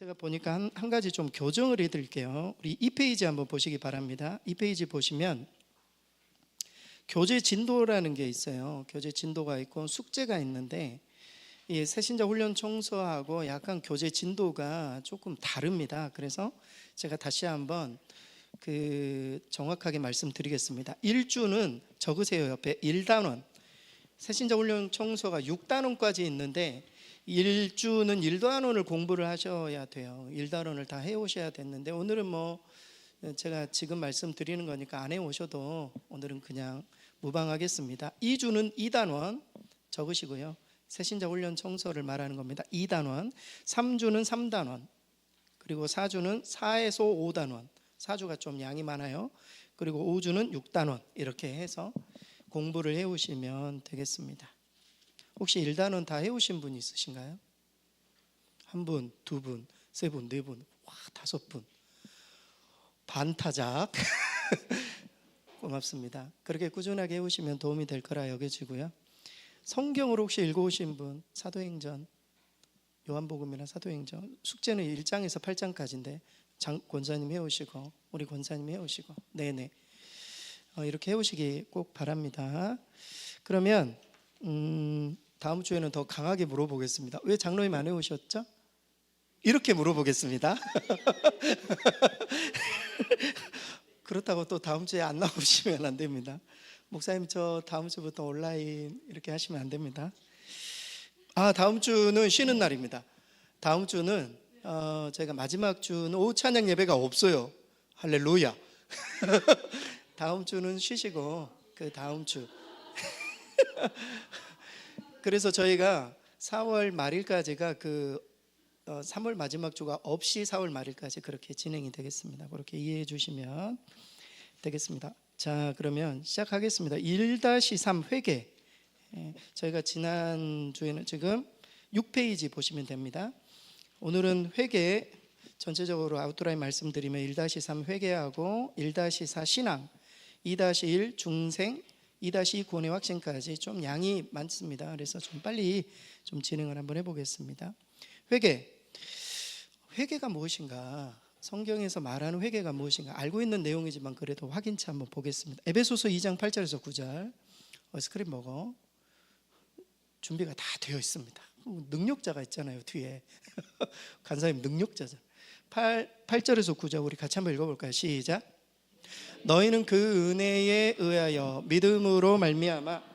제가 보니까 한 가지 좀 교정을 해드릴게요. 우리 2페이지 한번 보시기 바랍니다. 2페이지 보시면 교재 진도라는 게 있어요. 교재 진도가 있고 숙제가 있는데 이 새신자 훈련 청소하고 약간 교재 진도가 조금 다릅니다. 그래서 제가 다시 한번 정확하게 말씀드리겠습니다. 1주는 적으세요. 옆에 1단원. 새신자 훈련 청소가 6단원까지 있는데 1주는 1단원을 공부를 하셔야 돼요. 1단원을 다 해오셔야 됐는데 오늘은 제가 지금 말씀드리는 거니까 안 해오셔도 오늘은 그냥 무방하겠습니다. 2주는 2단원 적으시고요. 새신자 훈련 청소를 말하는 겁니다. 2단원. 3주는 3단원. 그리고 4주는 4에서 5단원. 4주가 좀 양이 많아요. 그리고 5주는 6단원. 이렇게 해서 공부를 해오시면 되겠습니다. 혹시 1단원 다 해오신 분 있으신가요? 한 분, 두 분, 세 분, 네 분, 와, 5분. 반타작. 고맙습니다. 그렇게 꾸준하게 해오시면 도움이 될 거라 여겨지고요. 성경을 혹시 읽어오신 분, 사도행전, 요한복음이나 사도행전, 숙제는 1장에서 8장까지인데 권사님 해오시고 우리 권사님 해오시고 네네 이렇게 해오시기 꼭 바랍니다. 그러면 다음 주에는 더 강하게 물어보겠습니다. 왜 장로님 안 해오셨죠? 이렇게 물어보겠습니다. 그렇다고 또 다음 주에 안 나오시면 안 됩니다. 목사님 저 다음 주부터 온라인 이렇게 하시면 안 됩니다. 다음 주는 쉬는 날입니다. 다음 주는 제가 마지막 주는 오후 찬양 예배가 없어요. 할렐루야. 다음 주는 쉬시고 그 다음 주 그래서 저희가 4월 말일까지가 3월 마지막 주가 없이 4월 말일까지 그렇게 진행이 되겠습니다. 그렇게 이해해 주시면 되겠습니다. 자, 그러면 시작하겠습니다. 1-3 회개. 저희가 지난주에는 지금 6페이지 보시면 됩니다. 오늘은 회개 전체적으로 아웃라인 말씀드리면 1-3 회개하고 1-4 신앙, 2-1 중생, 2-2 구원의 확신까지 좀 양이 많습니다. 그래서 좀 빨리 좀 진행을 한번 해보겠습니다. 회개가 무엇인가? 성경에서 말하는 회개가 무엇인가? 알고 있는 내용이지만 그래도 확인차 한번 보겠습니다. 에베소서 2장 8절에서 9절. 스크린 먹어. 준비가 다 되어 있습니다. 능력자가 있잖아요 뒤에. 간사님 능력자죠. 8절에서 9절 우리 같이 한번 읽어볼까요? 시작. 너희는 그 은혜에 의하여 믿음으로 말미암아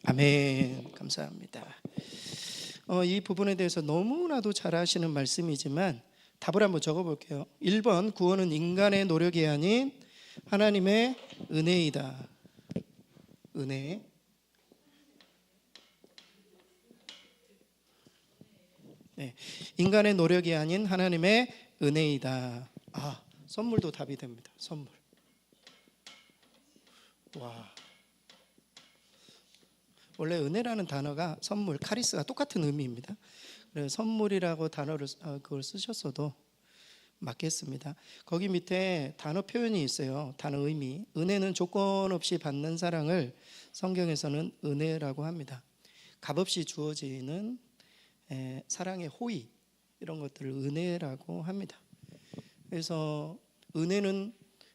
아멘. 감사합니다. 이 부분에 대해서 너무나도 잘 아시는 말씀이지만 답을 한번 적어볼게요. 1번 구원은 인간의 노력이 아닌 하나님의 은혜이다. 은혜. 네, 인간의 노력이 아닌 하나님의 은혜이다. 선물도 답이 됩니다. 선물. 와. 원래 은혜라는 단어가 선물, 카리스가 똑같은 의미입니다. 그래서 선물이라고 단어를 그걸 쓰셨어도 맞겠습니다. 거기 밑에 단어 표현이 있어요. 단어 의미. 은혜는 조건 없이 받는 사랑을 성경에서는 은혜라고 합니다. 값없이 주어지는 사랑의 호의 이런 것들을 은혜라고 합니다. 그래서 은혜는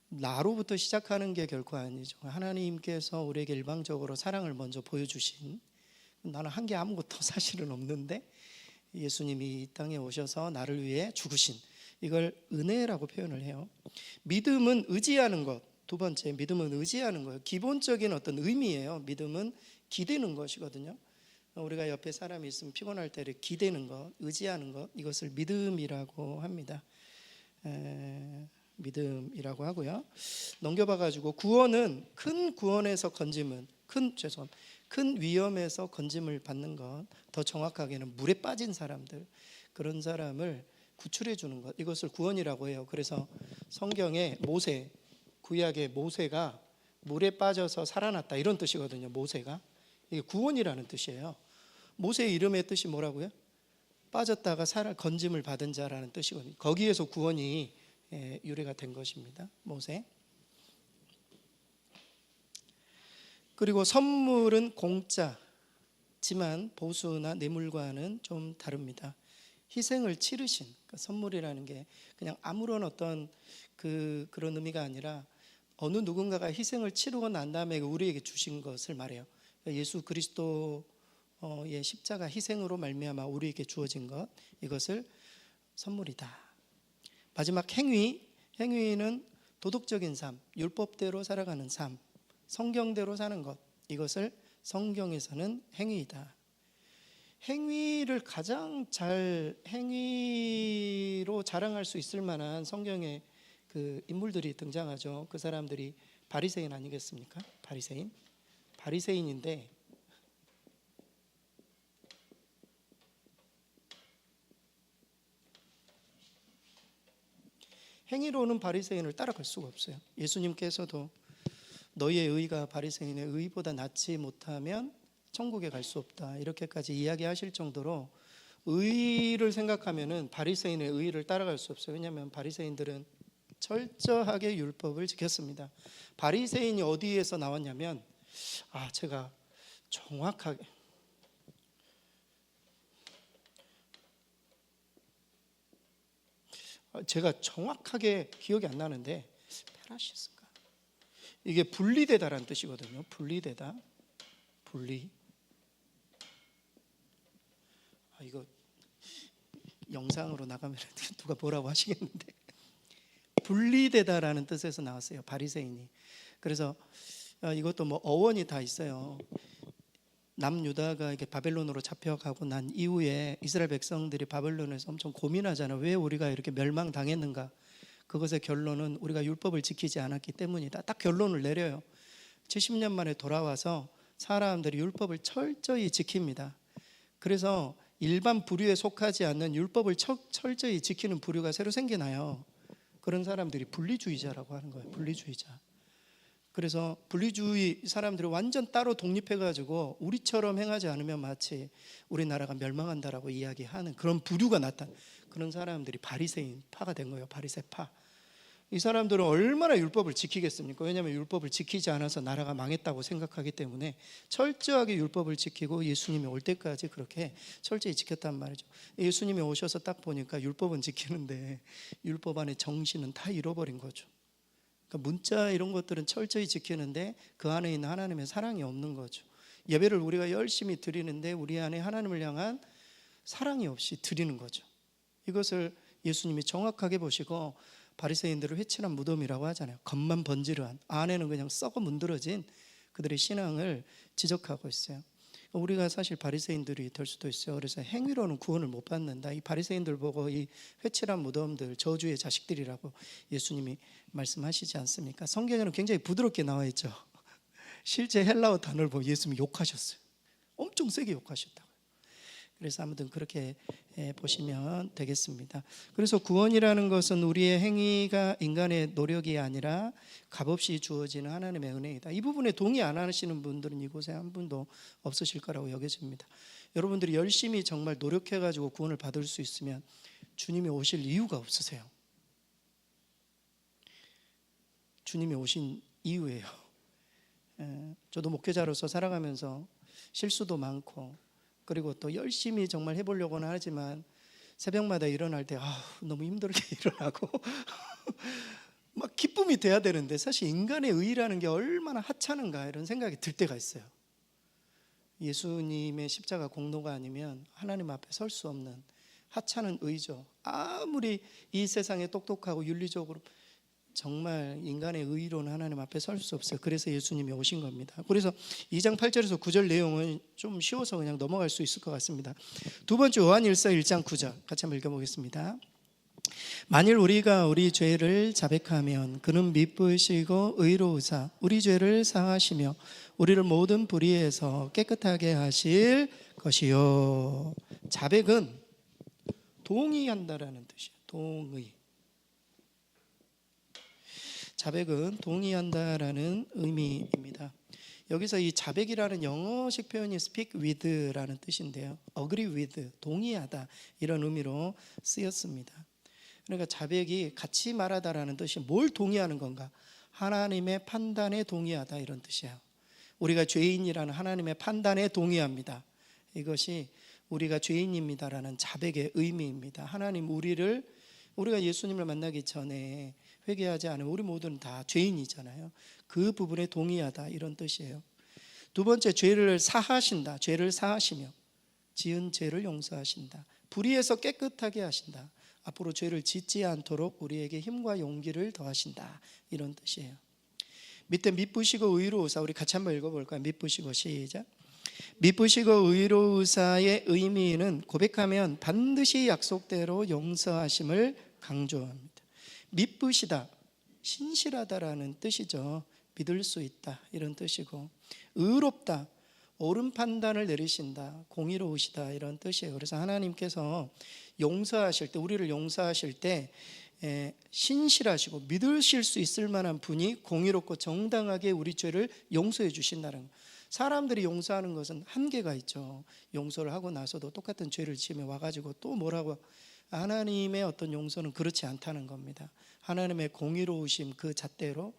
나로부터 시작하는 게 결코 아니죠. 하나님께서 우리에게 일방적으로 사랑을 먼저 보여주신, 나는 한 게 아무것도 사실은 없는데 예수님이 이 땅에 오셔서 나를 위해 죽으신, 이걸 은혜라고 표현을 해요. 믿음은 의지하는 것. 두 번째, 믿음은 의지하는 거예요. 기본적인 어떤 의미예요. 믿음은 기대는 것이거든요. 우리가 옆에 사람이 있으면 피곤할 때 기대는 것, 의지하는 것, 이것을 믿음이라고 합니다. 믿음이라고 하고요. 넘겨봐가지고 구원은 큰 구원에서 건짐은 큰 위험에서 건짐을 받는 것, 더 정확하게는 물에 빠진 사람들, 그런 사람을 구출해 주는 것, 이것을 구원이라고 해요. 그래서 성경에 모세, 구약의 모세가 물에 빠져서 살아났다 이런 뜻이거든요. 모세가 이게 구원이라는 뜻이에요. 모세의 이름의 뜻이 뭐라고요? 빠졌다가 건짐을 받은 자라는 뜻이거든요. 거기에서 구원이 유래가 된 것입니다. 모세. 그리고 선물은 공짜지만 보수나 뇌물과는 좀 다릅니다. 희생을 치르신, 그러니까 선물이라는 게 그냥 아무런 어떤 그런 의미가 아니라 어느 누군가가 희생을 치르고 난 다음에 우리에게 주신 것을 말해요. 그러니까 예수 그리스도의 십자가 희생으로 말미암아 우리에게 주어진 것, 이것을 선물이다. 마지막 행위는 도덕적인 삶, 율법대로 살아가는 삶, 성경대로 사는 것, 이것을 성경에서는 행위이다. 행위를 가장 행위로 자랑할 수 있을 만한 성경의 그 인물들이 등장하죠. 그 사람들이 바리새인 아니겠습니까? 바리새인인데 행위로는 바리새인을 따라갈 수가 없어요. 예수님께서도 너희의 의가 바리새인의 의보다 낫지 못하면 천국에 갈 수 없다, 이렇게까지 이야기하실 정도로 의를 생각하면은 바리새인의 의를 따라갈 수 없어요. 왜냐하면 바리새인들은 철저하게 율법을 지켰습니다. 바리새인이 어디에서 나왔냐면 제가 정확하게 기억이 안 나는데 페라시스인가? 이게 분리되다라는 뜻이거든요. 분리되다, 분리. 이거 영상으로 나가면 누가 뭐라고 하시겠는데 분리되다라는 뜻에서 나왔어요. 바리새인이. 그래서 이것도 뭐 어원이 다 있어요. 남유다가 이렇게 바벨론으로 잡혀가고 난 이후에 이스라엘 백성들이 바벨론에서 엄청 고민하잖아요. 왜 우리가 이렇게 멸망당했는가? 그것의 결론은 우리가 율법을 지키지 않았기 때문이다. 딱 결론을 내려요. 70년 만에 돌아와서 사람들이 율법을 철저히 지킵니다. 그래서 일반 부류에 속하지 않는 율법을 철저히 지키는 부류가 새로 생겨나요. 그런 사람들이 분리주의자라고 하는 거예요. 분리주의자. 그래서 분리주의 사람들이 완전 따로 독립해가지고 우리처럼 행하지 않으면 마치 우리나라가 멸망한다라고 이야기하는 그런 부류가 나타난 그런 사람들이 바리새인파가 된 거예요. 바리새파. 이 사람들은 얼마나 율법을 지키겠습니까? 왜냐하면 율법을 지키지 않아서 나라가 망했다고 생각하기 때문에 철저하게 율법을 지키고 예수님이 올 때까지 그렇게 철저히 지켰단 말이죠. 예수님이 오셔서 딱 보니까 율법은 지키는데 율법 안에 정신은 다 잃어버린 거죠. 그러니까 문자 이런 것들은 철저히 지키는데 그 안에 있는 하나님의 사랑이 없는 거죠. 예배를 우리가 열심히 드리는데 우리 안에 하나님을 향한 사랑이 없이 드리는 거죠. 이것을 예수님이 정확하게 보시고 바리새인들을 회칠한 무덤이라고 하잖아요. 겉만 번지르한, 안에는 그냥 썩어 문드러진 그들의 신앙을 지적하고 있어요. 우리가 사실 바리새인들이 될 수도 있어요. 그래서 행위로는 구원을 못 받는다. 이 바리새인들 보고 이 회칠한 무덤들 저주의 자식들이라고 예수님이 말씀하시지 않습니까? 성경에는 굉장히 부드럽게 나와 있죠. 실제 헬라어 단어를 보고 예수님이 욕하셨어요. 엄청 세게 욕하셨다고. 그래서 아무튼 그렇게 보시면 되겠습니다. 그래서 구원이라는 것은 우리의 행위가 인간의 노력이 아니라 값없이 주어지는 하나님의 은혜이다. 이 부분에 동의 안 하시는 분들은 이곳에 한 분도 없으실 거라고 여겨집니다. 여러분들이 열심히 정말 노력해가지고 구원을 받을 수 있으면 주님이 오실 이유가 없으세요. 주님이 오신 이유예요. 저도 목회자로서 살아가면서 실수도 많고 그리고 또 열심히 정말 해보려고는 하지만 새벽마다 일어날 때 너무 힘들게 일어나고 막 기쁨이 돼야 되는데 사실 인간의 의라는 게 얼마나 하찮은가 이런 생각이 들 때가 있어요. 예수님의 십자가 공로가 아니면 하나님 앞에 설 수 없는 하찮은 의죠. 아무리 이 세상에 똑똑하고 윤리적으로 정말 인간의 의로는 하나님 앞에 설 수 없어요. 그래서 예수님이 오신 겁니다. 그래서 2장 8절에서 9절 내용은 좀 쉬워서 그냥 넘어갈 수 있을 것 같습니다. 두 번째 요한일서 1장 9절 같이 한번 읽어보겠습니다. 만일 우리가 우리 죄를 자백하면 그는 미쁘시고 의로우사 우리 죄를 사하시며 우리를 모든 불의에서 깨끗하게 하실 것이요. 자백은 동의한다라는 뜻이에요. 동의. 자백은 동의한다라는 의미입니다. 여기서 이 자백이라는 영어식 표현이 speak with라는 뜻인데요. agree with, 동의하다 이런 의미로 쓰였습니다. 그러니까 자백이 같이 말하다라는 뜻이 뭘 동의하는 건가? 하나님의 판단에 동의하다 이런 뜻이에요. 우리가 죄인이라는 하나님의 판단에 동의합니다. 이것이 우리가 죄인입니다라는 자백의 의미입니다. 하나님 우리가 예수님을 만나기 전에 회개하지 않으면 우리 모두는 다 죄인이잖아요. 그 부분에 동의하다 이런 뜻이에요. 두 번째, 죄를 사하신다. 죄를 사하시며 지은 죄를 용서하신다. 불의에서 깨끗하게 하신다. 앞으로 죄를 짓지 않도록 우리에게 힘과 용기를 더하신다 이런 뜻이에요. 밑에 미쁘시고 의로우사, 우리 같이 한번 읽어볼까요? 미쁘시고, 시작. 미쁘시고 의로우사의 의미는 고백하면 반드시 약속대로 용서하심을 강조합니다. 미쁘시다, 신실하다라는 뜻이죠. 믿을 수 있다 이런 뜻이고, 의롭다, 옳은 판단을 내리신다, 공의로우시다 이런 뜻이에요. 그래서 하나님께서 용서하실 때, 우리를 용서하실 때 신실하시고 믿으실 수 있을 만한 분이 공의롭고 정당하게 우리 죄를 용서해 주신다는 거예요. 사람들이 용서하는 것은 한계가 있죠. 용서를 하고 나서도 똑같은 죄를 지으며 와가지고 또 뭐라고, 하나님의 어떤 용서는 그렇지 않다는 겁니다. 하나님의 공의로우심 그 잣대로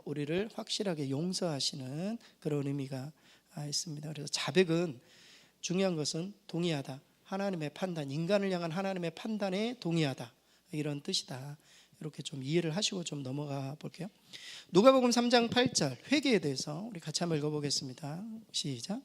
우리를 확실하게 용서하시는 그런 의미가 있습니다. 그래서 자백은 중요한 것은 동의하다, 하나님의 판단, 인간을 향한 하나님의 판단에 동의하다 이런 뜻이다. 이렇게 좀 이해를 하시고 좀 넘어가 볼게요. 누가복음 3장 8절 회개에 대해서 우리 같이 한번 읽어보겠습니다. 시작.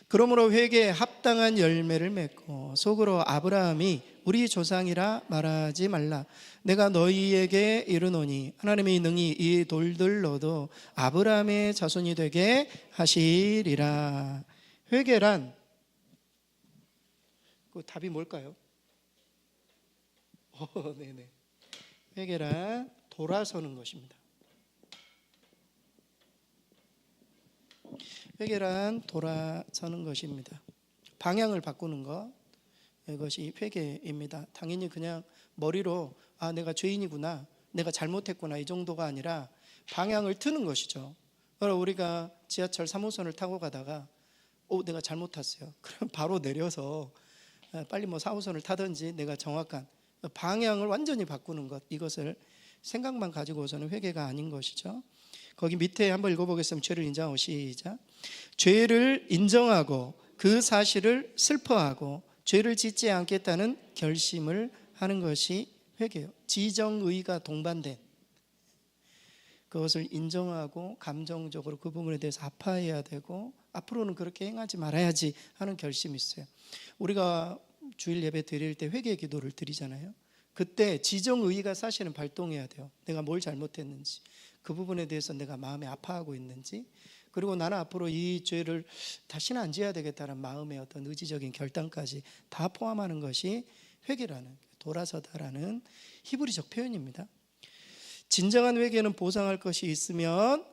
그러므로 회개에 합당한 열매를 맺고 속으로 아브라함이 우리 조상이라 말하지 말라. 내가 너희에게 이르노니 하나님이 능히 이 돌들로도 아브라함의 자손이 되게 하시리라. 회개란 그 답이 뭘까요? 네네. 회개란 돌아서는 것입니다. 회개란 돌아서는 것입니다. 방향을 바꾸는 것, 이것이 회개입니다. 당연히 그냥 머리로 내가 죄인이구나, 내가 잘못했구나 이 정도가 아니라 방향을 트는 것이죠. 우리가 지하철 3호선을 타고 가다가 내가 잘못 탔어요. 그럼 바로 내려서 빨리 4호선을 타든지 내가 정확한 방향을 완전히 바꾸는 것, 이것을 생각만 가지고서는 회개가 아닌 것이죠. 거기 밑에 한번 읽어보겠습니다. 죄를 인정하고, 시작. 죄를 인정하고 그 사실을 슬퍼하고 죄를 짓지 않겠다는 결심을 하는 것이 회개예요. 지정의가 동반된, 그것을 인정하고 감정적으로 그 부분에 대해서 아파해야 되고 앞으로는 그렇게 행하지 말아야지 하는 결심이 있어요. 우리가 주일 예배 드릴 때 회개 기도를 드리잖아요. 그때 지정의가 사실은 발동해야 돼요. 내가 뭘 잘못했는지, 그 부분에 대해서 내가 마음에 아파하고 있는지, 그리고 나는 앞으로 이 죄를 다시는 안 지어야 되겠다는 마음의 어떤 의지적인 결단까지 다 포함하는 것이 회개라는, 돌아서다라는 히브리적 표현입니다. 진정한 회개는 보상할 것이 있으면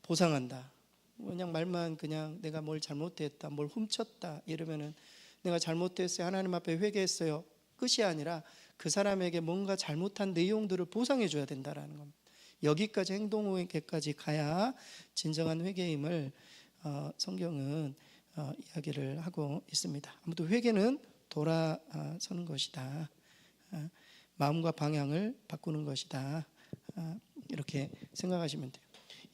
보상한다. 그냥 말만 그냥 내가 뭘 잘못했다, 뭘 훔쳤다 이러면은 내가 잘못했어요, 하나님 앞에 회개했어요, 끝이 아니라 그 사람에게 뭔가 잘못한 내용들을 보상해 줘야 된다라는 겁니다. 여기까지 행동회개까지 가야 진정한 회개임을 성경은 이야기를 하고 있습니다. 아무튼 회개는 돌아서는 것이다, 마음과 방향을 바꾸는 것이다, 이렇게 생각하시면 돼요.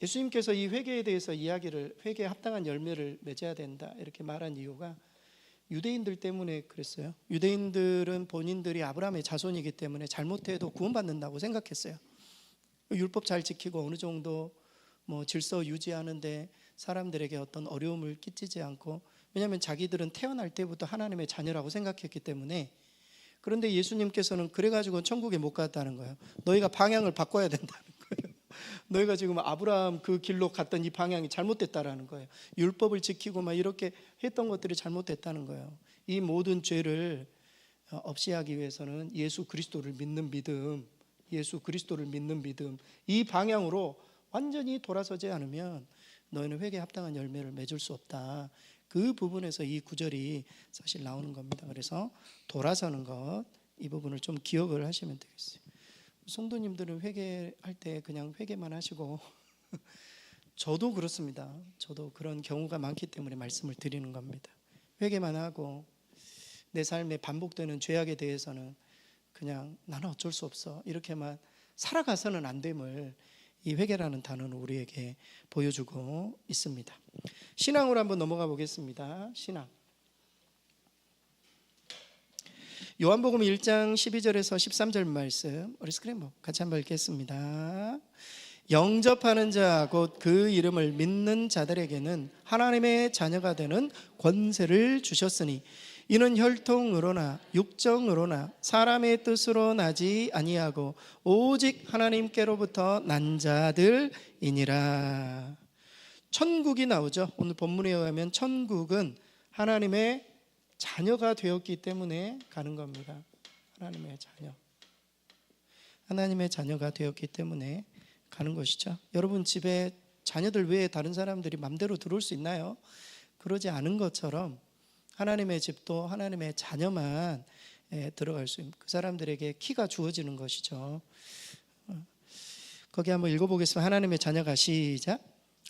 예수님께서 이 회개에 대해서 이야기를, 회개에 합당한 열매를 맺어야 된다 이렇게 말한 이유가 유대인들 때문에 그랬어요. 유대인들은 본인들이 아브라함의 자손이기 때문에 잘못해도 구원받는다고 생각했어요. 율법 잘 지키고 어느 정도 질서 유지하는데 사람들에게 어떤 어려움을 끼치지 않고, 왜냐하면 자기들은 태어날 때부터 하나님의 자녀라고 생각했기 때문에. 그런데 예수님께서는 그래가지고 천국에 못 갔다는 거예요. 너희가 방향을 바꿔야 된다는 거예요. 너희가 지금 아브라함 그 길로 갔던 이 방향이 잘못됐다라는 거예요. 율법을 지키고 막 이렇게 했던 것들이 잘못됐다는 거예요. 이 모든 죄를 없이 하기 위해서는 예수 그리스도를 믿는 믿음, 예수 그리스도를 믿는 믿음, 이 방향으로 완전히 돌아서지 않으면 너희는 회개에 합당한 열매를 맺을 수 없다. 그 부분에서 이 구절이 사실 나오는 겁니다. 그래서 돌아서는 것, 이 부분을 좀 기억을 하시면 되겠어요. 성도님들은 회개할 때 그냥 회개만 하시고 저도 그렇습니다. 저도 그런 경우가 많기 때문에 말씀을 드리는 겁니다. 회개만 하고 내 삶에 반복되는 죄악에 대해서는 그냥 나는 어쩔 수 없어 이렇게만 살아가서는 안 됨을 이 회개라는 단어는 우리에게 보여주고 있습니다. 신앙으로 한번 넘어가 보겠습니다. 신앙. 요한복음 1장 12절에서 13절 말씀, 우리 스크린 같이 한번 읽겠습니다. 영접하는 자 곧 그 이름을 믿는 자들에게는 하나님의 자녀가 되는 권세를 주셨으니 이는 혈통으로나 육정으로나 사람의 뜻으로 나지 아니하고 오직 하나님께로부터 난 자들이니라. 천국이 나오죠. 오늘 본문에 의하면 천국은 하나님의 자녀가 되었기 때문에 가는 겁니다. 하나님의 자녀. 하나님의 자녀가 되었기 때문에 가는 것이죠. 여러분 집에 자녀들 외에 다른 사람들이 맘대로 들어올 수 있나요? 그러지 않은 것처럼 하나님의 집도 하나님의 자녀만 들어갈 수 있는, 그 사람들에게 키가 주어지는 것이죠. 거기 한번 읽어보겠습니다. 하나님의 자녀가, 시작.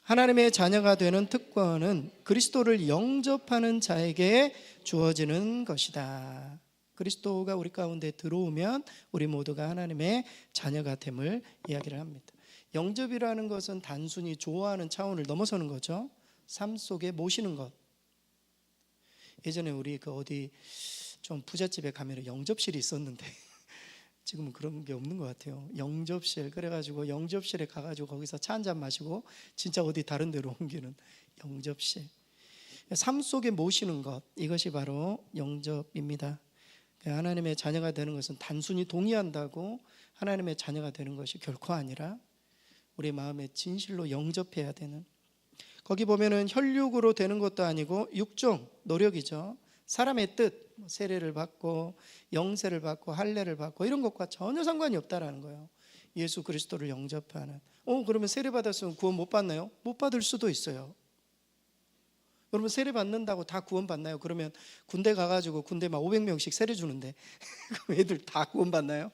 하나님의 자녀가 되는 특권은 그리스도를 영접하는 자에게 주어지는 것이다. 그리스도가 우리 가운데 들어오면 우리 모두가 하나님의 자녀가 됨을 이야기를 합니다. 영접이라는 것은 단순히 좋아하는 차원을 넘어서는 거죠. 삶 속에 모시는 것. 예전에 우리 어디 좀 부잣집에 가면 영접실이 있었는데 지금은 그런 게 없는 것 같아요. 영접실. 그래가지고 영접실에 가가지고 거기서 차 한잔 마시고 진짜 어디 다른 데로 옮기는 영접실. 삶 속에 모시는 것, 이것이 바로 영접입니다. 하나님의 자녀가 되는 것은 단순히 동의한다고 하나님의 자녀가 되는 것이 결코 아니라 우리 마음에 진실로 영접해야 되는, 거기 보면은 혈육으로 되는 것도 아니고 육종, 노력이죠. 사람의 뜻, 세례를 받고 영세를 받고 할례를 받고 이런 것과 전혀 상관이 없다라는 거예요. 예수 그리스도를 영접하는. 그러면 세례 받았으면 구원 못 받나요? 못 받을 수도 있어요. 여러분 세례 받는다고 다 구원 받나요? 그러면 군대 가가지고 군대 막 500명씩 세례 주는데 그럼 애들 다 구원 받나요?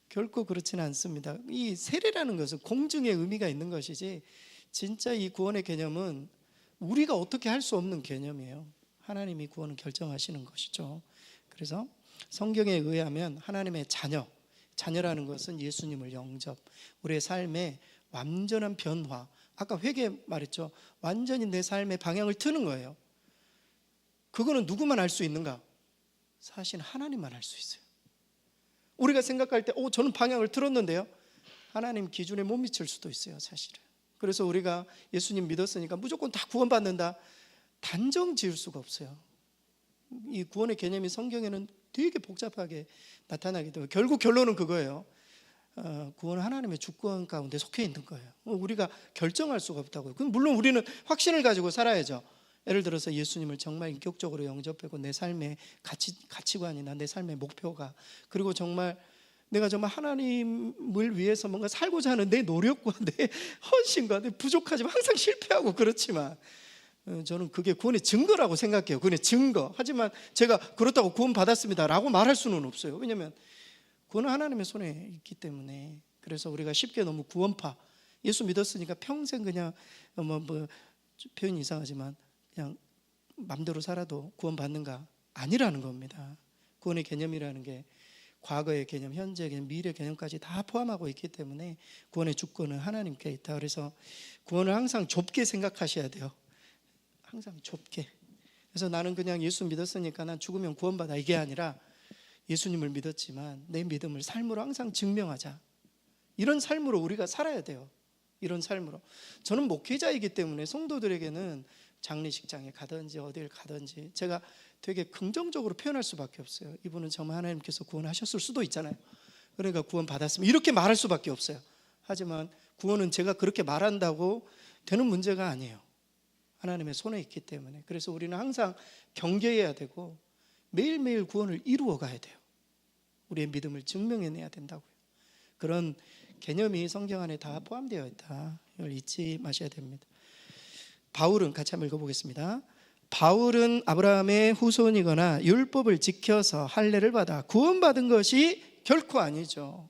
결코 그렇지는 않습니다. 이 세례라는 것은 공증의 의미가 있는 것이지 진짜 이 구원의 개념은 우리가 어떻게 할 수 없는 개념이에요. 하나님이 구원을 결정하시는 것이죠. 그래서 성경에 의하면 하나님의 자녀라는 것은 예수님을 영접, 우리의 삶의 완전한 변화. 아까 회개 말했죠. 완전히 내 삶의 방향을 트는 거예요. 그거는 누구만 할 수 있는가? 사실 하나님만 할 수 있어요. 우리가 생각할 때 저는 방향을 틀었는데요, 하나님 기준에 못 미칠 수도 있어요. 사실은. 그래서 우리가 예수님 믿었으니까 무조건 다 구원받는다, 단정 지을 수가 없어요. 이 구원의 개념이 성경에는 되게 복잡하게 나타나기도 해요. 결국 결론은 그거예요. 구원은 하나님의 주권 가운데 속해 있는 거예요. 우리가 결정할 수가 없다고요. 물론 우리는 확신을 가지고 살아야죠. 예를 들어서 예수님을 정말 인격적으로 영접하고 내 삶의 가치관이나 내 삶의 목표가, 그리고 정말 내가 정말 하나님을 위해서 뭔가 살고자 하는 내 노력과 내 헌신과 내 부족하지만 항상 실패하고 그렇지만 저는 그게 구원의 증거라고 생각해요. 구원의 증거. 하지만 제가 그렇다고 구원 받았습니다 라고 말할 수는 없어요. 왜냐하면 구원은 하나님의 손에 있기 때문에. 그래서 우리가 쉽게 너무 구원파, 예수 믿었으니까 평생 그냥 표현이 이상하지만 그냥 맘대로 살아도 구원 받는가? 아니라는 겁니다. 구원의 개념이라는 게 과거의 개념, 현재의 개념, 미래 개념까지 다 포함하고 있기 때문에 구원의 주권은 하나님께 있다. 그래서 구원을 항상 좁게 생각하셔야 돼요. 항상 좁게. 그래서 나는 그냥 예수 믿었으니까 난 죽으면 구원받아, 이게 아니라 예수님을 믿었지만 내 믿음을 삶으로 항상 증명하자. 이런 삶으로 우리가 살아야 돼요. 이런 삶으로. 저는 목회자이기 때문에 성도들에게는 장례식장에 가든지 어딜 가든지 제가 되게 긍정적으로 표현할 수밖에 없어요. 이분은 정말 하나님께서 구원하셨을 수도 있잖아요. 그러니까 구원 받았으면 이렇게 말할 수밖에 없어요. 하지만 구원은 제가 그렇게 말한다고 되는 문제가 아니에요. 하나님의 손에 있기 때문에. 그래서 우리는 항상 경계해야 되고 매일매일 구원을 이루어 가야 돼요. 우리의 믿음을 증명해내야 된다고요. 그런 개념이 성경 안에 다 포함되어 있다. 이걸 잊지 마셔야 됩니다. 바울은, 같이 한번 읽어보겠습니다. 바울은 아브라함의 후손이거나 율법을 지켜서 할례를 받아 구원받은 것이 결코 아니죠.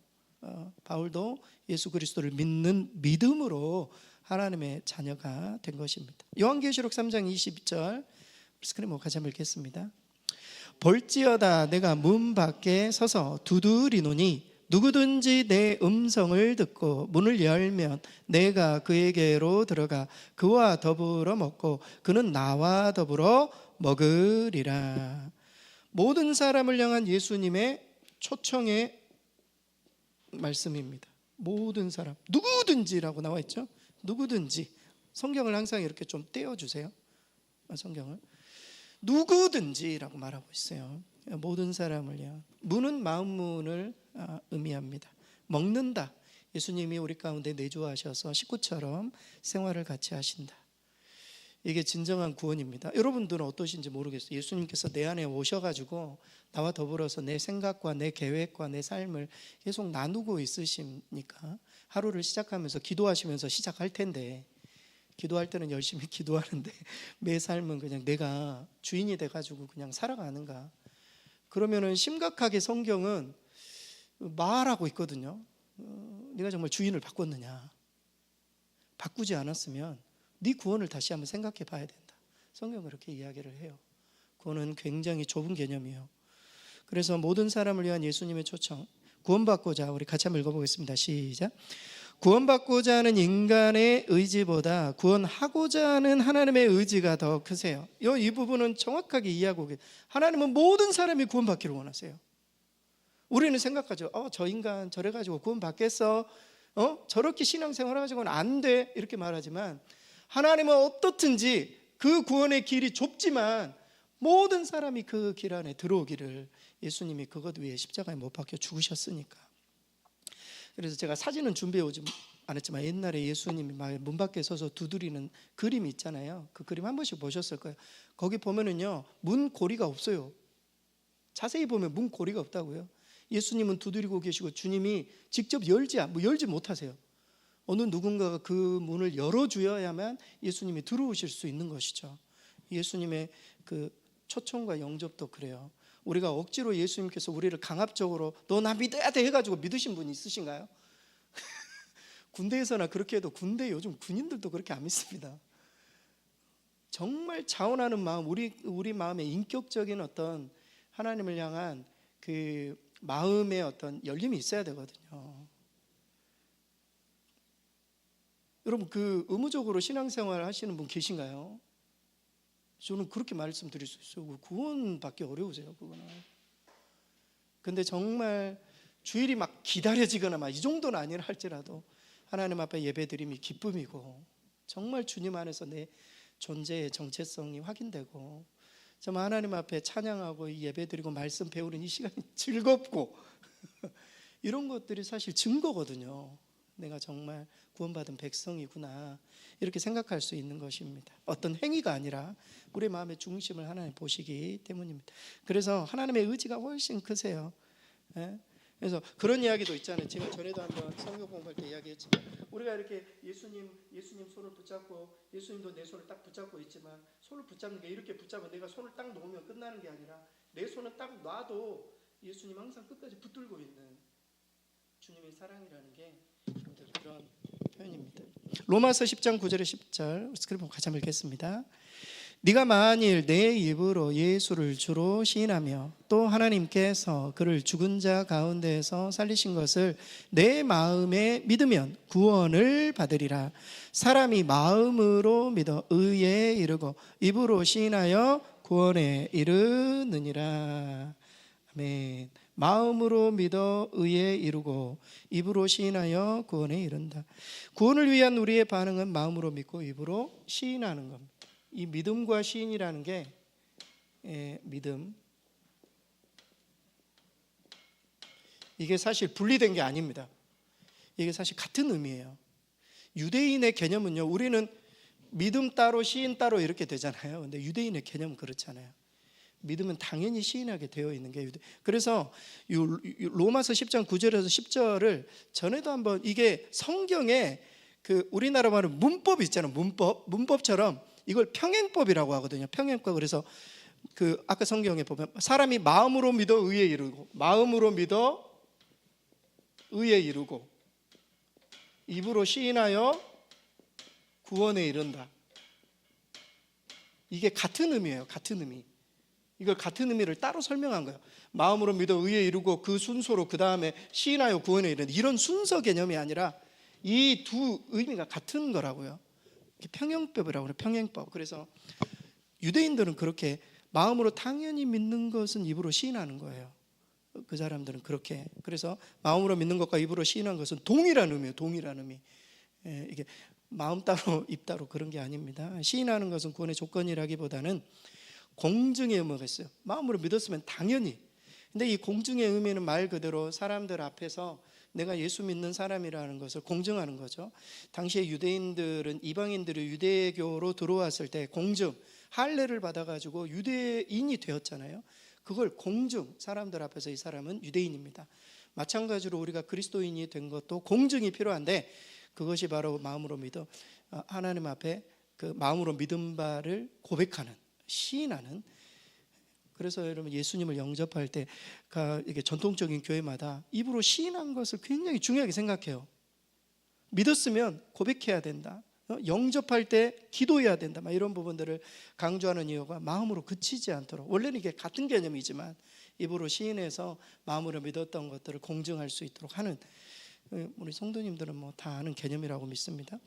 바울도 예수 그리스도를 믿는 믿음으로 하나님의 자녀가 된 것입니다. 요한계시록 3장 20절 스크린 같이 한번 읽겠습니다. 볼지어다 내가 문 밖에 서서 두드리노니 누구든지 내 음성을 듣고 문을 열면 내가 그에게로 들어가 그와 더불어 먹고 그는 나와 더불어 먹으리라. 모든 사람을 향한 예수님의 초청의 말씀입니다. 모든 사람, 누구든지라고 나와 있죠. 누구든지. 성경을 항상 이렇게 좀 떼어주세요. 성경을 누구든지라고 말하고 있어요. 모든 사람을 향한. 문은 마음문을 의미합니다. 먹는다. 예수님이 우리 가운데 내주하셔서 식구처럼 생활을 같이 하신다. 이게 진정한 구원입니다. 여러분들은 어떠신지 모르겠어요. 예수님께서 내 안에 오셔가지고 나와 더불어서 내 생각과 내 계획과 내 삶을 계속 나누고 있으십니까? 하루를 시작하면서 기도하시면서 시작할 텐데, 기도할 때는 열심히 기도하는데 매 삶은 그냥 내가 주인이 돼가지고 그냥 살아가는가? 그러면은 심각하게 성경은 말하고 있거든요. 네가 정말 주인을 바꿨느냐? 바꾸지 않았으면 네 구원을 다시 한번 생각해 봐야 된다. 성경은 그렇게 이야기를 해요. 구원은 굉장히 좁은 개념이에요. 그래서 모든 사람을 위한 예수님의 초청, 구원받고자, 우리 같이 한번 읽어보겠습니다. 시작. 구원받고자 하는 인간의 의지보다 구원하고자 하는 하나님의 의지가 더 크세요. 이 부분은 정확하게 이해하고 계세요. 하나님은 모든 사람이 구원받기를 원하세요. 우리는 생각하죠. 저 인간 저래가지고 구원받겠어? 저렇게 신앙생활 해가지고는 안 돼. 이렇게 말하지만 하나님은 어떻든지 그 구원의 길이 좁지만 모든 사람이 그 길 안에 들어오기를 예수님이 그것 위에 십자가에 못 박혀 죽으셨으니까. 그래서 제가 사진은 준비해 오지 않았지만 옛날에 예수님이 문 밖에 서서 두드리는 그림이 있잖아요. 그 그림 한 번씩 보셨을 거예요. 거기 보면은요, 문 고리가 없어요. 자세히 보면 문 고리가 없다고요. 예수님은 두드리고 계시고 주님이 직접 열지 못하세요. 어느 누군가가 그 문을 열어주어야만 예수님이 들어오실 수 있는 것이죠. 예수님의 그 초청과 영접도 그래요. 우리가 억지로 예수님께서 우리를 강압적으로 너 나 믿어야 돼 해가지고 믿으신 분 있으신가요? 군대에서나 그렇게 해도 군대 요즘 군인들도 그렇게 안 믿습니다. 정말 자원하는 마음, 우리 마음에 인격적인 어떤 하나님을 향한 그 마음의 어떤 열림이 있어야 되거든요. 여러분, 그 의무적으로 신앙생활 하시는 분 계신가요? 저는 그렇게 말씀드릴 수 있어요. 구원받기 어려우세요, 그거는. 근데 정말 주일이 막 기다려지거나 막 이 정도는 아니라 할지라도 하나님 앞에 예배드림이 기쁨이고 정말 주님 안에서 내 존재의 정체성이 확인되고 정말 하나님 앞에 찬양하고 예배드리고 말씀 배우는 이 시간이 즐겁고 이런 것들이 사실 증거거든요. 내가 정말 구원받은 백성이구나 이렇게 생각할 수 있는 것입니다. 어떤 행위가 아니라 우리 마음의 중심을 하나님 보시기 때문입니다. 그래서 하나님의 의지가 훨씬 크세요. 그래서 그런 이야기도 있잖아요. 제가 전에도 한번 성경 공부할 때 이야기했지만 우리가 이렇게 예수님 손을 붙잡고 예수님도 내 손을 딱 붙잡고 있지만 손을 붙잡는 게 이렇게 붙잡아 내가 손을 딱 놓으면 끝나는 게 아니라 내 손을 딱 놔도 예수님 항상 끝까지 붙들고 있는 주님의 사랑이라는 게 그런 표현입니다. 로마서 10장 9절에 10절 스크립트 같이 한번 읽겠습니다. 네가 만일 내 입으로 예수를 주로 시인하며 또 하나님께서 그를 죽은 자 가운데에서 살리신 것을 내 마음에 믿으면 구원을 받으리라. 사람이 마음으로 믿어 의에 이르고 입으로 시인하여 구원에 이르느니라. 아멘. 마음으로 믿어 의에 이르고 입으로 시인하여 구원에 이른다. 구원을 위한 우리의 반응은 마음으로 믿고 입으로 시인하는 겁니다. 이 믿음과 시인이라는 게 믿음 이게 사실 분리된 게 아닙니다. 이게 사실 같은 의미예요. 유대인의 개념은요, 우리는 믿음 따로 시인 따로 이렇게 되잖아요. 근데 유대인의 개념은 그렇잖아요. 믿으면 당연히 시인하게 되어 있는 게 그래서 로마서 10장 9절에서 10절을 전에도 한번 이게 성경에 그 우리나라 말은 문법 있잖아요. 문법처럼 이걸 평행법이라고 하거든요. 평행법. 그래서 그 아까 성경에 보면 사람이 마음으로 믿어 의에 이르고 마음으로 믿어 의에 이르고 입으로 시인하여 구원에 이른다. 이게 같은 의미예요. 같은 의미. 이걸 같은 의미를 따로 설명한 거예요. 마음으로 믿어 의에 이르고 그 순서로 그 다음에 시인하여 구원에 이르는 이런 순서 개념이 아니라 이 두 의미가 같은 거라고요. 평행법이라고 그래요. 평행법. 그래서 유대인들은 그렇게 마음으로 당연히 믿는 것은 입으로 시인하는 거예요. 그 사람들은 그렇게. 그래서 마음으로 믿는 것과 입으로 시인한 것은 동일한 의미예요. 동일한 의미. 이게 마음 따로 입 따로 그런 게 아닙니다. 시인하는 것은 구원의 조건이라기보다는 공증의 의미가 있어요. 마음으로 믿었으면 당연히. 근데 이 공증의 의미는 말 그대로 사람들 앞에서 내가 예수 믿는 사람이라는 것을 공증하는 거죠. 당시에 유대인들은 이방인들이 유대교로 들어왔을 때 공증, 할례를 받아가지고 유대인이 되었잖아요. 그걸 공증, 사람들 앞에서 이 사람은 유대인입니다. 마찬가지로 우리가 그리스도인이 된 것도 공증이 필요한데 그것이 바로 마음으로 믿어 하나님 앞에 그 마음으로 믿은 바를 고백하는, 시인하는. 그래서 여러분 예수님을 영접할 때 이게 전통적인 교회마다 입으로 시인한 것을 굉장히 중요하게 생각해요. 믿었으면 고백해야 된다. 영접할 때 기도해야 된다. 이런 부분들을 강조하는 이유가 마음으로 그치지 않도록. 원래는 이게 같은 개념이지만 입으로 시인해서 마음으로 믿었던 것들을 공증할 수 있도록 하는, 우리 성도님들은 뭐 다 아는 개념이라고 믿습니다.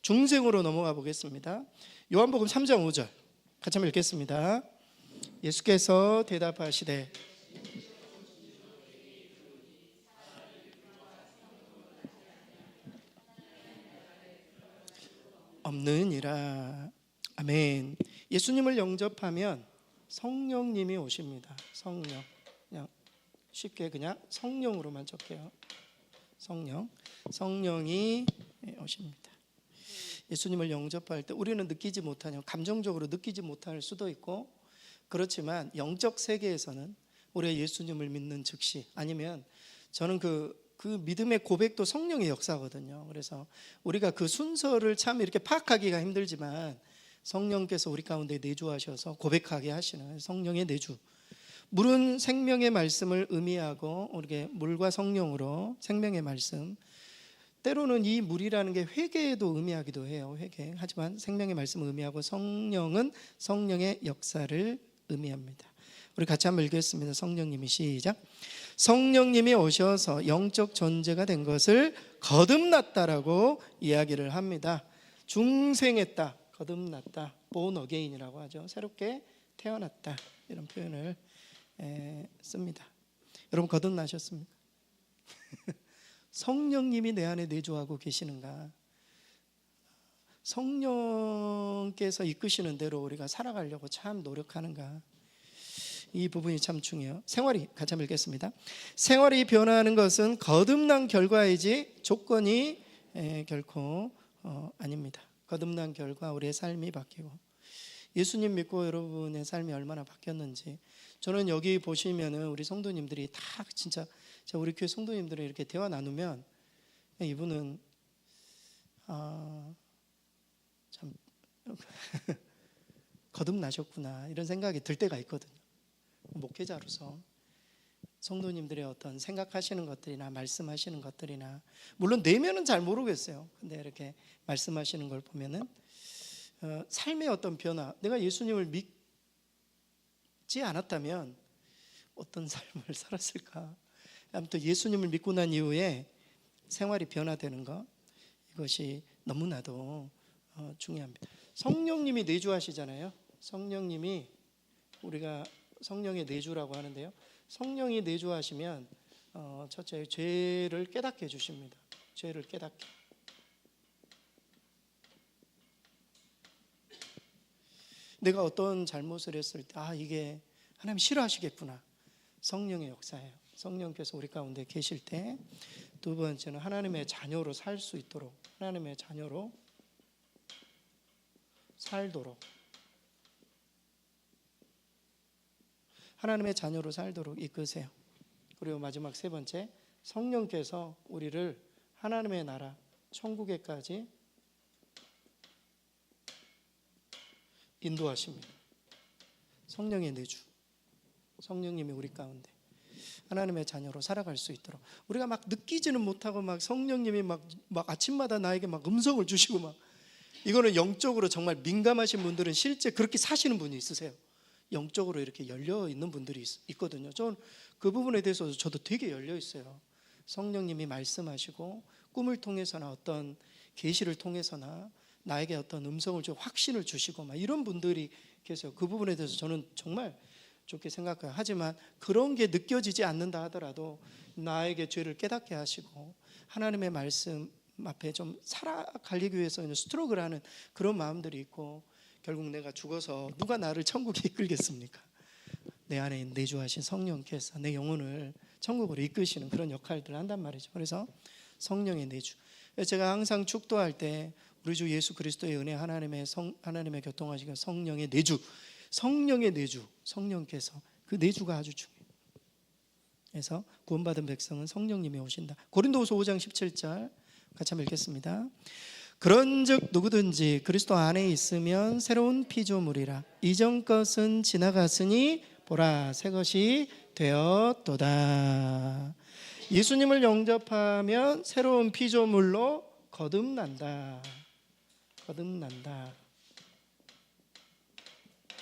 중생으로 넘어가 보겠습니다. 요한복음 3장 5절 같이 한번 읽겠습니다. 예수께서 대답하시되 없느니라. 아멘. 예수님을 영접하면 성령님이 오십니다. 성령. 그냥 쉽게 그냥 성령으로만 적게요. 성령이 오십니다. 예수님을 영접할 때 우리는 느끼지 못하냐, 감정적으로 느끼지 못할 수도 있고, 그렇지만 영적 세계에서는 우리가 예수님을 믿는 즉시, 아니면 저는 그 믿음의 고백도 성령의 역사거든요. 그래서 우리가 그 순서를 참 이렇게 파악하기가 힘들지만 성령께서 우리 가운데 내주하셔서 고백하게 하시는 성령의 내주. 물은 생명의 말씀을 의미하고, 우리에게 물과 성령으로 생명의 말씀, 때로는 이 물이라는 게 회개에도 의미하기도 해요. 회개. 하지만 생명의 말씀을 의미하고 성령은 성령의 역사를 의미합니다. 우리 같이 한번 읽겠습니다. 성령님이 시작. 성령님이 오셔서 영적 존재가 된 것을 거듭났다라고 이야기를 합니다. 중생했다, 거듭났다, born again이라고 하죠. 새롭게 태어났다, 이런 표현을 씁니다. 여러분 거듭나셨습니까? 성령님이 내 안에 내주하고 계시는가? 성령께서 이끄시는 대로 우리가 살아가려고 참 노력하는가? 이 부분이 참 중요해요. 생활이, 같이 한번 읽겠습니다. 생활이 변화하는 것은 거듭난 결과이지 조건이 결코 아닙니다. 거듭난 결과 우리의 삶이 바뀌고, 예수님 믿고 여러분의 삶이 얼마나 바뀌었는지, 저는 여기 보시면은 우리 성도님들이 다 진짜 우리 교회 성도님들이 이렇게 대화 나누면 이분은 참 거듭나셨구나 이런 생각이 들 때가 있거든요. 목회자로서 성도님들의 어떤 생각하시는 것들이나 말씀하시는 것들이나, 물론 내면은 잘 모르겠어요. 근데 이렇게 말씀하시는 걸 보면은 삶의 어떤 변화, 내가 예수님을 믿지 않았다면 어떤 삶을 살았을까? 아무튼 예수님을 믿고 난 이후에 생활이 변화되는 것, 이것이 너무나도 중요합니다. 성령님이 내주하시잖아요. 성령님이, 우리가 성령의 내주라고 하는데요, 성령이 내주하시면 첫째 죄를 깨닫게 해주십니다. 죄를 깨닫게. 내가 어떤 잘못을 했을 때 이게 하나님 싫어하시겠구나. 성령의 역사예요. 성령께서 우리 가운데 계실 때. 두 번째는 하나님의 자녀로 살 수 있도록, 하나님의 자녀로 살도록, 하나님의 자녀로 살도록 이끄세요. 그리고 마지막 세 번째, 성령께서 우리를 하나님의 나라, 천국에까지 인도하십니다. 성령의 내주, 성령님이 우리 가운데 하나님의 자녀로 살아갈 수 있도록, 우리가 막 느끼지는 못하고 막 성령님이 막 아침마다 나에게 막 음성을 주시고 막, 이거는 영적으로 정말 민감하신 분들은 실제 그렇게 사시는 분이 있으세요. 영적으로 이렇게 열려 있는 분들이 있거든요. 저는 그 부분에 대해서 저도 되게 열려 있어요. 성령님이 말씀하시고 꿈을 통해서나 어떤 계시를 통해서나 나에게 어떤 음성을 좀 확신을 주시고 막 이런 분들이 계세요. 그 부분에 대해서 저는 정말 좋게 생각해요. 하지만 그런 게 느껴지지 않는다 하더라도 나에게 죄를 깨닫게 하시고 하나님의 말씀 앞에 좀 살아가기 위해서 스트로크를 하는 그런 마음들이 있고, 결국 내가 죽어서 누가 나를 천국에 이끌겠습니까? 내 안에 내주하신 성령께서 내 영혼을 천국으로 이끄시는 그런 역할들을 한단 말이죠. 그래서 성령의 내주, 제가 항상 축도할 때 우리 주 예수 그리스도의 은혜, 하나님의 교통하시고 성령의 내주, 성령께서 그 내주가 아주 중요해요. 그래서 구원받은 백성은 성령님이 오신다. 고린도후서 5장 17절 같이 한번 읽겠습니다. 그런즉 누구든지 그리스도 안에 있으면 새로운 피조물이라. 이전 것은 지나갔으니 보라 새 것이 되었도다. 예수님을 영접하면 새로운 피조물로 거듭난다.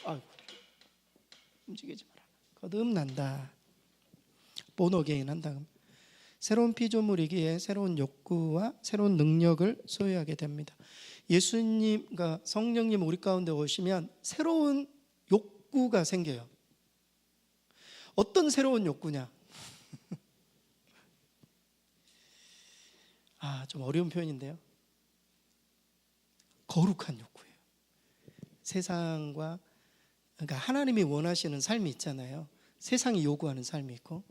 아이고, 움직이지 마라. 거듭난다. 본어게인 한다. 새로운 피조물이기에 새로운 욕구와 새로운 능력을 소유하게 됩니다. 예수님과 성령님 우리 가운데 오시면 새로운 욕구가 생겨요. 어떤 새로운 욕구냐? 좀 어려운 표현인데요. 거룩한 욕구예요. 세상과, 그러니까 하나님이 원하시는 삶이 있잖아요. 세상이 요구하는 삶이 있고,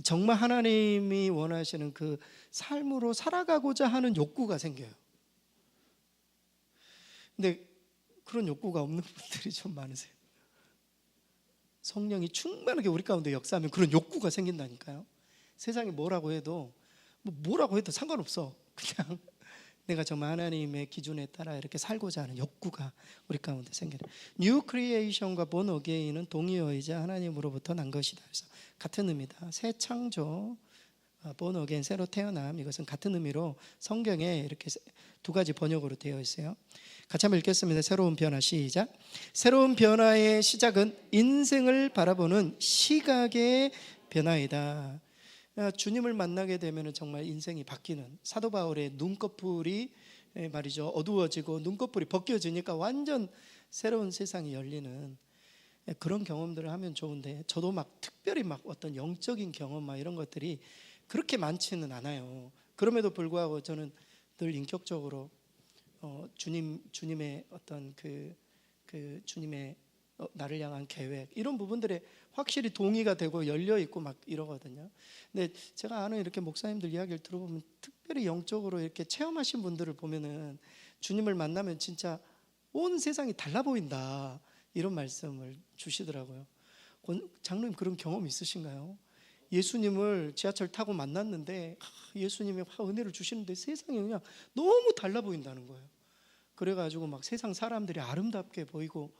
정말 하나님이 원하시는 그 삶으로 살아가고자 하는 욕구가 생겨요. 근데 그런 욕구가 없는 분들이 좀 많으세요. 성령이 충만하게 우리 가운데 역사하면 그런 욕구가 생긴다니까요. 세상이 뭐라고 해도 상관없어. 그냥 내가 정말 하나님의 기준에 따라 이렇게 살고자 하는 욕구가 우리 가운데 생겨요. 뉴 크리에이션과 본 어게인은 동의어이자 하나님으로부터 난 것이다. 그래서 같은 의미다. 새 창조, 본 어게인, 새로 태어남, 이것은 같은 의미로 성경에 이렇게 두 가지 번역으로 되어 있어요. 같이 한번 읽겠습니다. 새로운 변화, 시작. 새로운 변화의 시작은 인생을 바라보는 시각의 변화이다. 주님을 만나게 되면 정말 인생이 바뀌는, 사도 바울의 눈꺼풀이 말이죠, 어두워지고 눈꺼풀이 벗겨지니까 완전 새로운 세상이 열리는 그런 경험들을 하면 좋은데, 저도 막 특별히 막 어떤 영적인 경험 막 이런 것들이 그렇게 많지는 않아요. 그럼에도 불구하고 저는 늘 인격적으로 주님의 어떤 그 주님의 나를 향한 계획, 이런 부분들에 확실히 동의가 되고 열려 있고 막 이러거든요. 근데 제가 아는 이렇게 목사님들 이야기를 들어보면 특별히 영적으로 이렇게 체험하신 분들을 보면은 주님을 만나면 진짜 온 세상이 달라 보인다, 이런 말씀을 주시더라고요. 장로님 그런 경험 있으신가요? 예수님을 지하철 타고 만났는데 예수님이 은혜를 주시는데 세상이 그냥 너무 달라 보인다는 거예요. 그래가지고 막 세상 사람들이 아름답게 보이고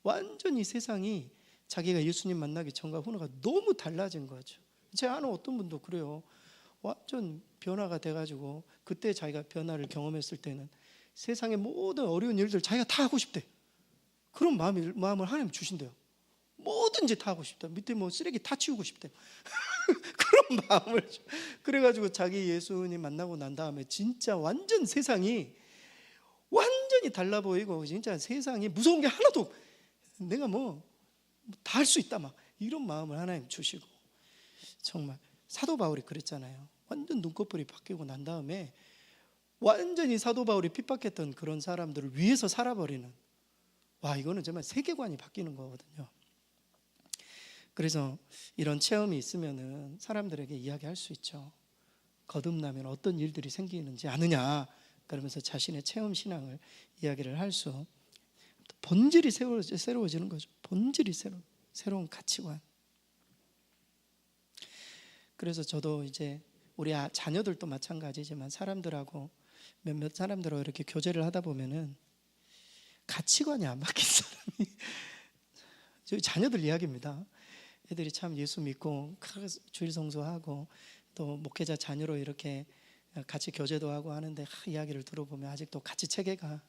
완전히 세상이 자기가 예수님 만나기 전과 후가 너무 달라진 거죠. 제가 아는 어떤 분도 그래요. 완전 변화가 돼가지고 그때 자기가 변화를 경험했을 때는 세상의 모든 어려운 일들 자기가 다 하고 싶대. 그런 마음을 하나님 주신대요. 뭐든지 다 하고 싶다. 밑에 뭐 쓰레기 다 치우고 싶대. 그런 마음을. 그래가지고 자기 예수님 만나고 난 다음에 진짜 완전 세상이 완전히 달라 보이고, 진짜 세상이 무서운 게 하나도, 내가 뭐 다 할 수 있다 막 이런 마음을 하나님 주시고. 정말 사도 바울이 그랬잖아요. 완전 눈꺼풀이 바뀌고 난 다음에 완전히 사도 바울이 핍박했던 그런 사람들을 위해서 살아버리는, 와, 이거는 정말 세계관이 바뀌는 거거든요. 그래서 이런 체험이 있으면은 사람들에게 이야기할 수 있죠. 거듭나면 어떤 일들이 생기는지 아느냐, 그러면서 자신의 체험 신앙을 이야기를 할 수, 본질이 새로워지는 거죠. 본질이 새로운 가치관. 그래서 저도 이제 우리 자녀들도 마찬가지지만 몇몇 사람들하고 이렇게 교제를 하다 보면은 가치관이 안 바뀐 사람이 저희 자녀들 이야기입니다. 애들이 참 예수 믿고 주일 성수하고 또 목회자 자녀로 이렇게 같이 교제도 하고 하는데 이야기를 들어보면 아직도 가치 체계가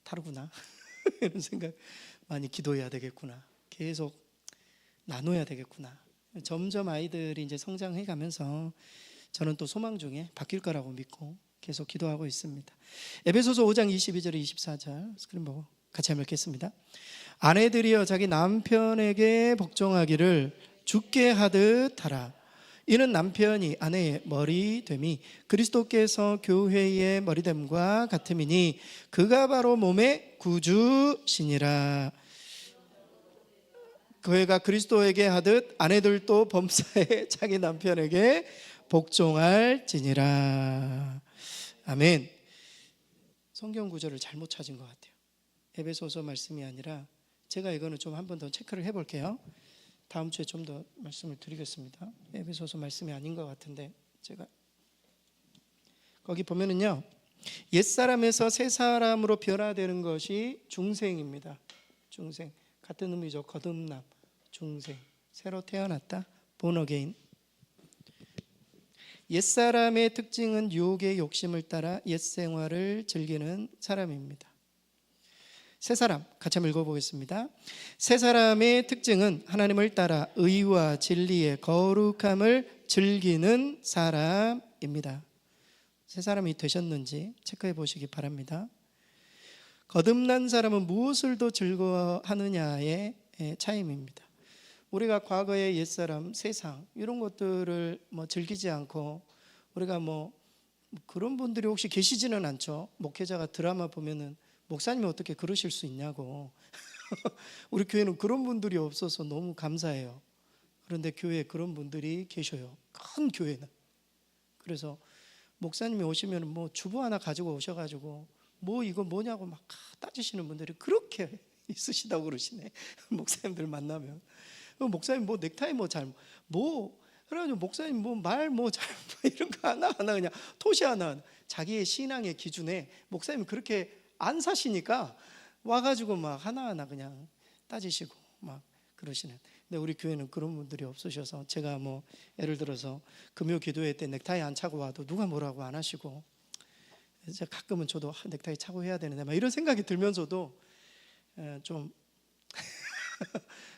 다르구나. 이런 생각. 많이 기도해야 되겠구나. 계속 나눠야 되겠구나. 점점 아이들이 이제 성장해 가면서 저는 또 소망 중에 바뀔 거라고 믿고 계속 기도하고 있습니다. 에베소서 5장 22절 24절 스크린 보고 같이 한번 읽겠습니다. 아내들이여 자기 남편에게 복종하기를 주께 하듯 하라. 이는 남편이 아내의 머리됨이 그리스도께서 교회의 머리됨과 같음이니 그가 바로 몸의 구주시니라. 교회가 그리스도에게 하듯 아내들도 범사에 자기 남편에게 복종할지니라. 아멘. 성경 구절을 잘못 찾은 것 같아요. 에베소서 말씀이 아니라 제가 이거는 좀 한 번 더 체크를 해볼게요. 다음 주에 좀 더 말씀을 드리겠습니다. 에베소서 말씀이 아닌 것 같은데 제가 거기 보면은요, 옛사람에서 새 사람으로 변화되는 것이 중생입니다. 중생, 같은 의미죠. 거듭남, 중생, 새로 태어났다, born again. 옛사람의 특징은 유혹의 욕심을 따라 옛생활을 즐기는 사람입니다. 새사람, 같이 한번 읽어보겠습니다. 새사람의 특징은 하나님을 따라 의와 진리의 거룩함을 즐기는 사람입니다. 새사람이 되셨는지 체크해 보시기 바랍니다. 거듭난 사람은 무엇을 더 즐거워하느냐의 차이입니다. 우리가 과거의 옛사람, 세상 이런 것들을 즐기지 않고 우리가 그런 분들이 혹시 계시지는 않죠. 목회자가 드라마 보면은 목사님이 어떻게 그러실 수 있냐고. 우리 교회는 그런 분들이 없어서 너무 감사해요. 그런데 교회에 그런 분들이 계셔요. 큰 교회는. 그래서 목사님이 오시면 주보 하나 가지고 오셔가지고 이거 뭐냐고 막 따지시는 분들이 그렇게 있으시다고 그러시네. 목사님들 만나면 목사님 넥타이 그래가지고 목사님 이런 거 하나하나 그냥 토시 하나 자기의 신앙의 기준에 목사님 그렇게 안 사시니까 와가지고 막 하나하나 그냥 따지시고 막 그러시는. 근데 우리 교회는 그런 분들이 없으셔서 제가 예를 들어서 금요 기도회 때 넥타이 안 차고 와도 누가 뭐라고 안 하시고, 그래서 가끔은 저도 넥타이 차고 해야 되는데 막 이런 생각이 들면서도 좀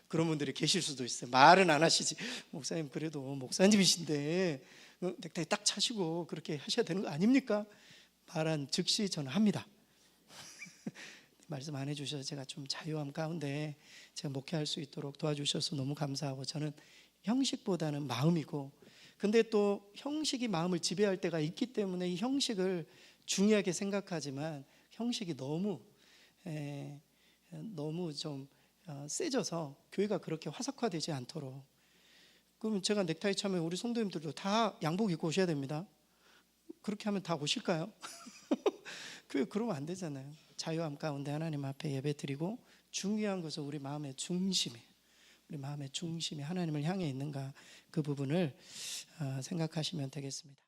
그런 분들이 계실 수도 있어요. 말은 안 하시지. 목사님 그래도 목사님이신데 넥타이 딱 차시고 그렇게 하셔야 되는 거 아닙니까? 말한 즉시 저는 합니다. 말씀 안 해주셔서 제가 좀 자유함 가운데 제가 목회할 수 있도록 도와주셔서 너무 감사하고, 저는 형식보다는 마음이고, 근데 또 형식이 마음을 지배할 때가 있기 때문에 이 형식을 중요하게 생각하지만 형식이 너무 좀 세져서 교회가 그렇게 화석화되지 않도록. 그러면 제가 넥타이 차면 우리 성도님들도 다 양복 입고 오셔야 됩니다. 그렇게 하면 다 오실까요? 교회 그러면 안 되잖아요. 자유함 가운데 하나님 앞에 예배드리고, 중요한 것은 우리 마음의 중심에 하나님을 향해 있는가, 그 부분을 생각하시면 되겠습니다.